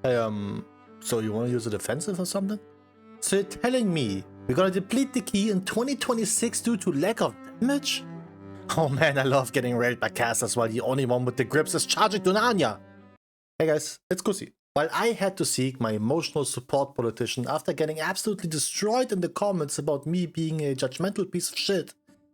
Hey, so you want to use a defensive or something? So you're telling me we're gonna deplete the key in 2026 due to lack of damage? Oh man, I love getting raided by casters while the only one with the grips is charging to Narnia. Hey guys, it's Kusi. While I had to seek my emotional support politician after getting absolutely destroyed in the comments about me being a judgmental piece of shit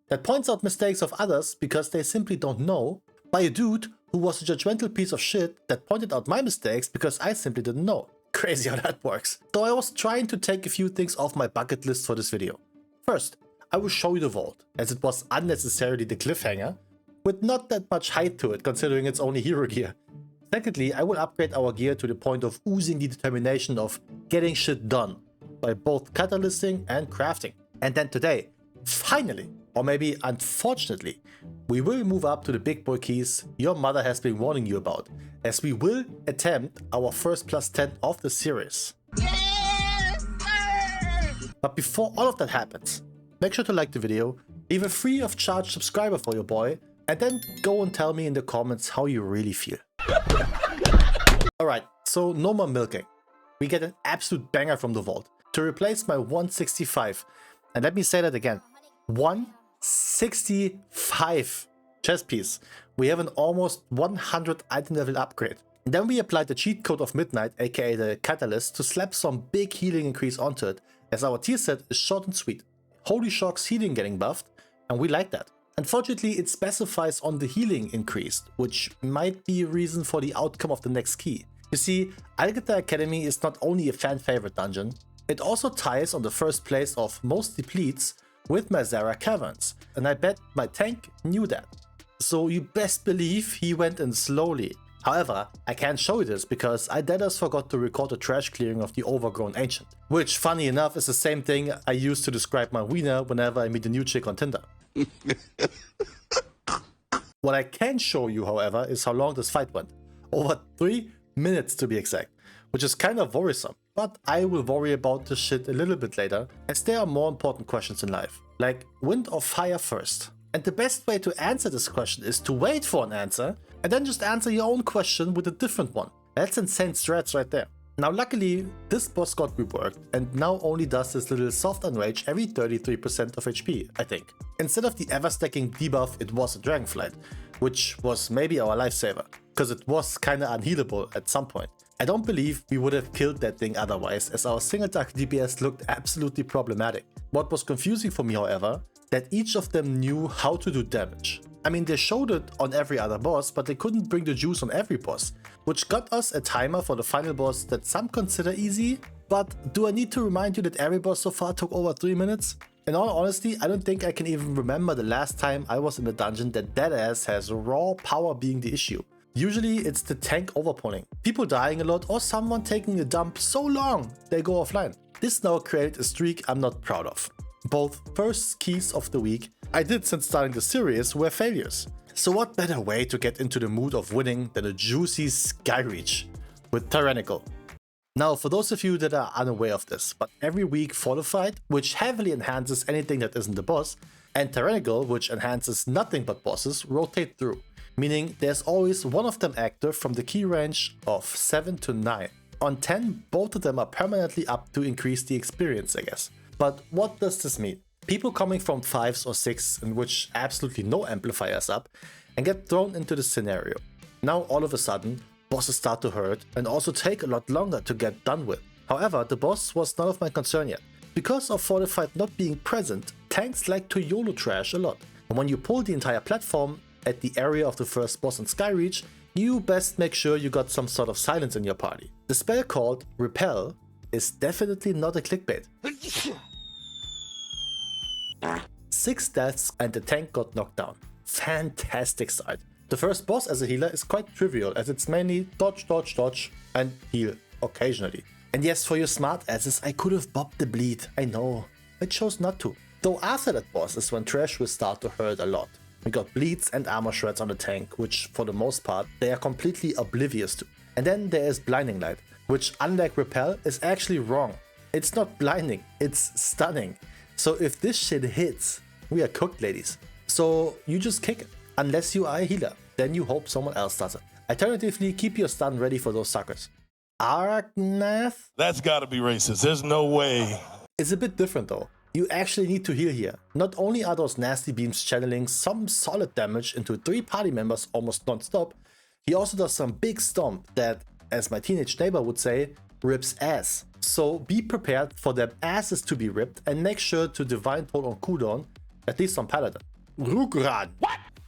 that points out mistakes of others because they simply don't know, by a dude who was a judgmental piece of shit that pointed out my mistakes because I simply didn't know. Crazy how that works. So I was trying to take a few things off my bucket list for this video. First, I will show you the vault, as it was unnecessarily the cliffhanger, with not that much height to it considering it's only hero gear. Secondly, I will upgrade our gear to the point of oozing the determination of getting shit done by both catalysting and crafting. And then today, finally, or maybe unfortunately, we will move up to the big boy keys your mother has been warning you about, as we will attempt our first +10 of the series. Yes, sir! But before all of that happens, make sure to like the video, leave a free of charge subscriber for your boy, and then go and tell me in the comments how you really feel. Alright, so no more milking. We get an absolute banger from the vault to replace my 165. And let me say that again, 165 chest piece. We have an almost 100 item level upgrade. And then we applied the cheat code of Midnight, aka the catalyst, to slap some big healing increase onto it, as our tier set is short and sweet. Holy Shock's healing getting buffed, and we like that. Unfortunately, it specifies on the healing increased, which might be a reason for the outcome of the next key. You see, Algeta Academy is not only a fan favorite dungeon, it also ties on the first place of most depletes with Mazara Caverns, and I bet my tank knew that. So you best believe he went in slowly. However, I can't show you this because I deadass forgot to record the trash clearing of the overgrown ancient, which funny enough is the same thing I use to describe my wiener whenever I meet a new chick on Tinder. What I can show you, however, is how long this fight went. Over 3 minutes to be exact, which is kind of worrisome. But I will worry about this shit a little bit later, as there are more important questions in life, like wind or fire first. And the best way to answer this question is to wait for an answer, and then just answer your own question with a different one. That's insane strats right there. Now luckily, this boss got reworked and now only does this little soft unrage every 33% of HP, I think. Instead of the ever stacking debuff, it was a Dragonflight, which was maybe our lifesaver, because it was kinda unhealable at some point. I don't believe we would have killed that thing otherwise, as our single target DPS looked absolutely problematic. What was confusing for me, however, that each of them knew how to do damage. I mean, they showed it on every other boss, but they couldn't bring the juice on every boss, which got us a timer for the final boss that some consider easy. But do I need to remind you that every boss so far took over 3 minutes? In all honesty, I don't think I can even remember the last time I was in a dungeon that deadass has raw power being the issue. Usually it's the tank overpulling, people dying a lot, or someone taking a dump so long they go offline. This now created a streak I'm not proud of. Both first keys of the week I did since starting the series were failures. So what better way to get into the mood of winning than a juicy Skyreach with Tyrannical. Now for those of you that are unaware of this, but every week Fortified, which heavily enhances anything that isn't the boss, and Tyrannical, which enhances nothing but bosses, rotate through. Meaning there's always one of them active from the key range of 7 to 9. On 10, both of them are permanently up to increase the experience, I guess. But what does this mean? People coming from 5s or 6s in which absolutely no amplifiers up and get thrown into this scenario. Now all of a sudden, bosses start to hurt and also take a lot longer to get done with. However, the boss was none of my concern yet. Because of Fortified not being present, tanks like to YOLO trash a lot. And when you pull the entire platform at the area of the first boss in Skyreach, you best make sure you got some sort of silence in your party. The spell called Repel is definitely not a clickbait. 6 deaths and the tank got knocked down. Fantastic sight. The first boss as a healer is quite trivial, as it's mainly dodge, dodge, dodge and heal occasionally. And yes, for your smart asses, I could have bopped the bleed, I know. I chose not to. Though after that boss is when trash will start to hurt a lot. We got bleeds and armor shreds on the tank, which for the most part they are completely oblivious to. And then there is Blinding Light, which unlike Repel is actually wrong. It's not blinding, it's stunning. So if this shit hits, we are cooked, ladies. So you just kick it, unless you are a healer, then you hope someone else does it. Alternatively, keep your stun ready for those suckers. Argnath? That's gotta be racist. There's no way. It's a bit different though. You actually need to heal here. Not only are those nasty beams channeling some solid damage into 3 party members almost non-stop, he also does some big stomp that, as my teenage neighbor would say, rips ass. So be prepared for their asses to be ripped and make sure to Divine Toll on cooldown, at least on Paladin. Rugran,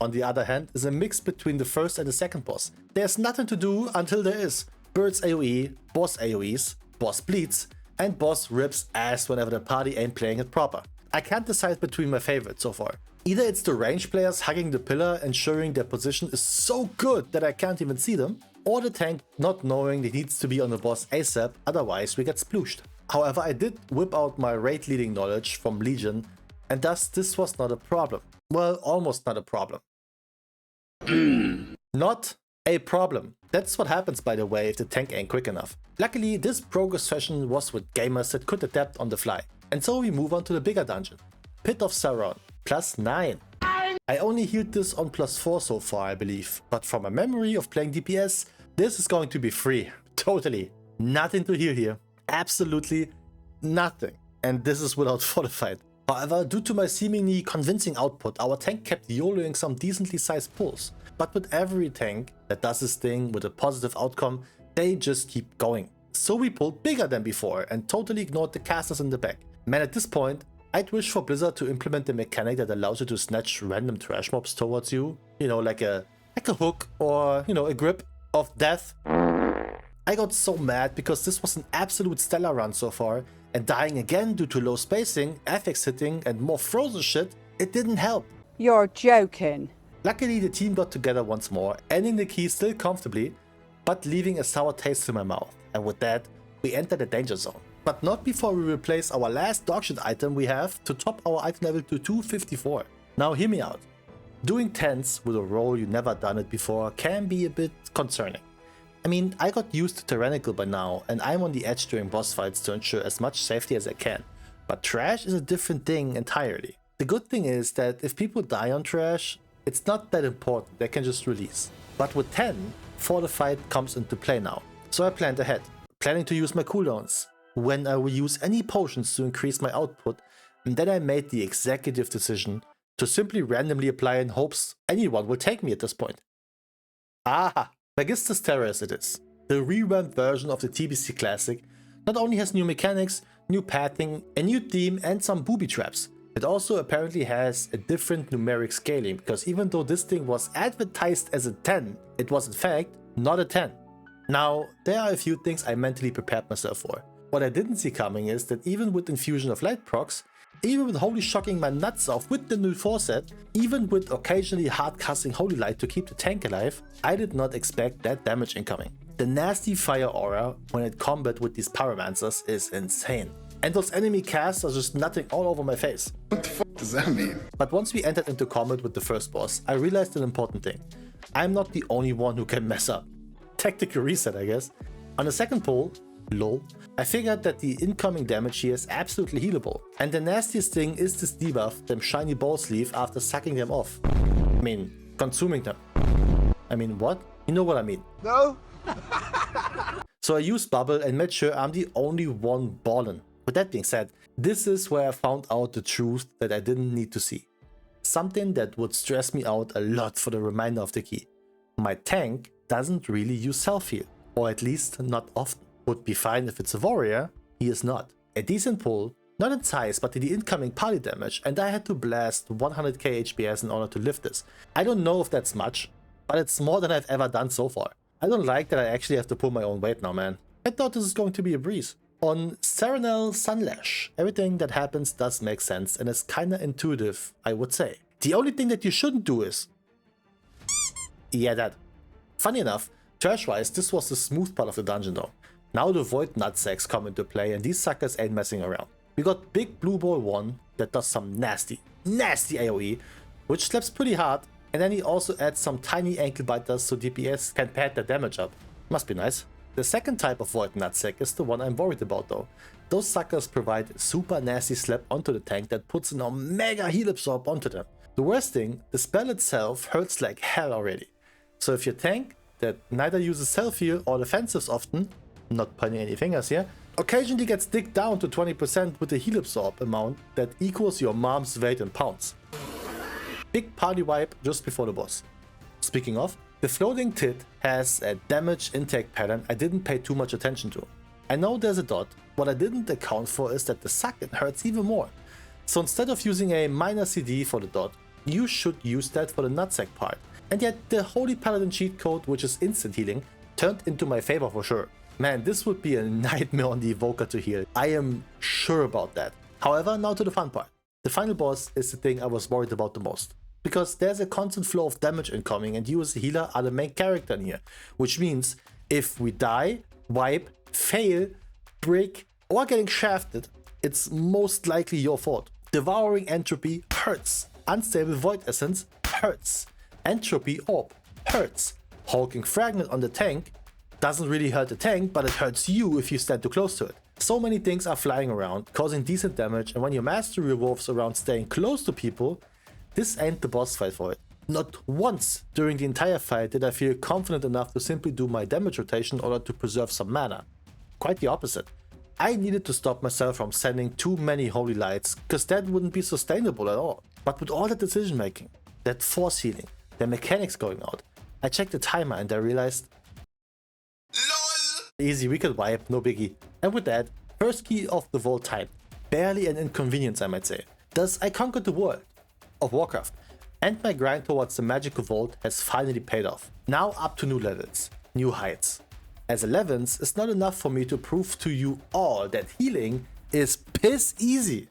on the other hand, is a mix between the first and the second boss. There's nothing to do until there is. Bird's AoE, boss AoEs, boss bleeds, and boss rips ass whenever the party ain't playing it proper. I can't decide between my favorites so far. Either it's the range players hugging the pillar, ensuring their position is so good that I can't even see them, or the tank not knowing he needs to be on the boss ASAP, otherwise we get splooshed. However, I did whip out my raid leading knowledge from Legion, and thus this was not a problem. Well, almost not a problem. Not a problem. That's what happens, by the way, if the tank ain't quick enough. Luckily, this progress session was with gamers that could adapt on the fly. And so we move on to the bigger dungeon. Pit of Saron, +9. I only healed this on +4 so far, I believe. But from a memory of playing DPS, this is going to be free. Totally. Nothing to heal here. Absolutely nothing. And this is without fortified. However, due to my seemingly convincing output, our tank kept YOLOing some decently sized pulls. But with every tank that does this thing with a positive outcome, they just keep going. So we pulled bigger than before and totally ignored the casters in the back. Man, at this point, I'd wish for Blizzard to implement the mechanic that allows you to snatch random trash mobs towards you. You know, like a hook or, you know, a grip of death. I got so mad because this was an absolute stellar run so far, and dying again due to low spacing, FX hitting and more frozen shit, it didn't help. You're joking. Luckily, the team got together once more, ending the key still comfortably, but leaving a sour taste in my mouth. And with that, we enter the danger zone. But not before we replace our last dogshit item we have to top our item level to 254. Now hear me out. Doing 10s with a role you never done it before can be a bit concerning. I mean, I got used to Tyrannical by now, and I'm on the edge during boss fights to ensure as much safety as I can. But trash is a different thing entirely. The good thing is that if people die on trash, it's not that important, they can just release. But with 10, Fortified comes into play now. So I planned ahead, planning to use my cooldowns, when I will use any potions to increase my output, and then I made the executive decision to simply randomly apply in hopes anyone will take me at this point. Aha! Magistus Terrace it is. The revamped version of the TBC Classic not only has new mechanics, new pathing, a new theme and some booby traps. It also apparently has a different numeric scaling, because even though this thing was advertised as a 10, it was in fact not a 10. Now, there are a few things I mentally prepared myself for. What I didn't see coming is that even with Infusion of Light procs, even with Holy Shocking my nuts off with the new 4 set, even with occasionally hard casting Holy Light to keep the tank alive, I did not expect that damage incoming. The nasty fire aura when it combat with these Pyromancers is insane. And those enemy casts are just nutting all over my face. What the fuck does that mean? But once we entered into combat with the first boss, I realized an important thing. I'm not the only one who can mess up. Tactical reset, I guess. On the second pull, lol, I figured that the incoming damage here is absolutely healable. And the nastiest thing is this debuff them shiny balls leave after sucking them off. I mean, consuming them. I mean, what? You know what I mean. No? So I used Bubble and made sure I'm the only one ballin'. With that being said, this is where I found out the truth that I didn't need to see. Something that would stress me out a lot for the remainder of the key. My tank doesn't really use self-heal, or at least not often. Would be fine if it's a warrior, he is not. A decent pull, not in size but in the incoming party damage, and I had to blast 100k HPS in order to lift this. I don't know if that's much, but it's more than I've ever done so far. I don't like that I actually have to pull my own weight now, man. I thought this was going to be a breeze. On Saron Sunlash, everything that happens does make sense and is kinda intuitive, I would say. The only thing that you shouldn't do is... yeah, that. Funny enough, trash-wise, this was the smooth part of the dungeon though. Now the Void Nutsacks come into play and these suckers ain't messing around. We got Big Blue Ball 1 that does some nasty AoE, which slaps pretty hard, and then he also adds some tiny ankle biters so DPS can pad their damage up. Must be nice. The second type of Void Nutsack is the one I'm worried about though. Those suckers provide a super nasty slap onto the tank that puts an omega heal absorb onto them. The worst thing, the spell itself hurts like hell already. So if your tank that neither uses self-heal or defensives often, not pointing any fingers here, occasionally gets digged down to 20% with a heal absorb amount that equals your mom's weight in pounds. Big party wipe just before the boss. Speaking of, the floating tit has a damage intake pattern I didn't pay too much attention to. I know there's a dot, what I didn't account for is that the suck-in hurts even more. So instead of using a minor CD for the dot, you should use that for the nutsack part. And yet the Holy Paladin cheat code, which is instant healing, turned into my favor for sure. Man, this would be a nightmare on the evoker to heal. I am sure about that. However, now to the fun part. The final boss is the thing I was worried about the most. Because there's a constant flow of damage incoming and you as a healer are the main character in here. Which means if we die, wipe, fail, break, or getting shafted, it's most likely your fault. Devouring Entropy hurts. Unstable Void Essence hurts. Entropy Orb hurts. Hulking Fragment on the tank doesn't really hurt the tank, but it hurts you if you stand too close to it. So many things are flying around, causing decent damage, and when your mastery revolves around staying close to people, this ain't the boss fight for it. Not once during the entire fight did I feel confident enough to simply do my damage rotation in order to preserve some mana. Quite the opposite. I needed to stop myself from sending too many holy lights, cause that wouldn't be sustainable at all. But with all that decision making, that force healing, the mechanics going out, I checked the timer and I realized, LOL! Easy, we could wipe, no biggie. And with that, first key of the vault time. Barely an inconvenience, I might say. Thus, I conquered the world of Warcraft, and my grind towards the magical vault has finally paid off. Now up to new levels, new heights. As 11s, it's not enough for me to prove to you all that healing is piss easy.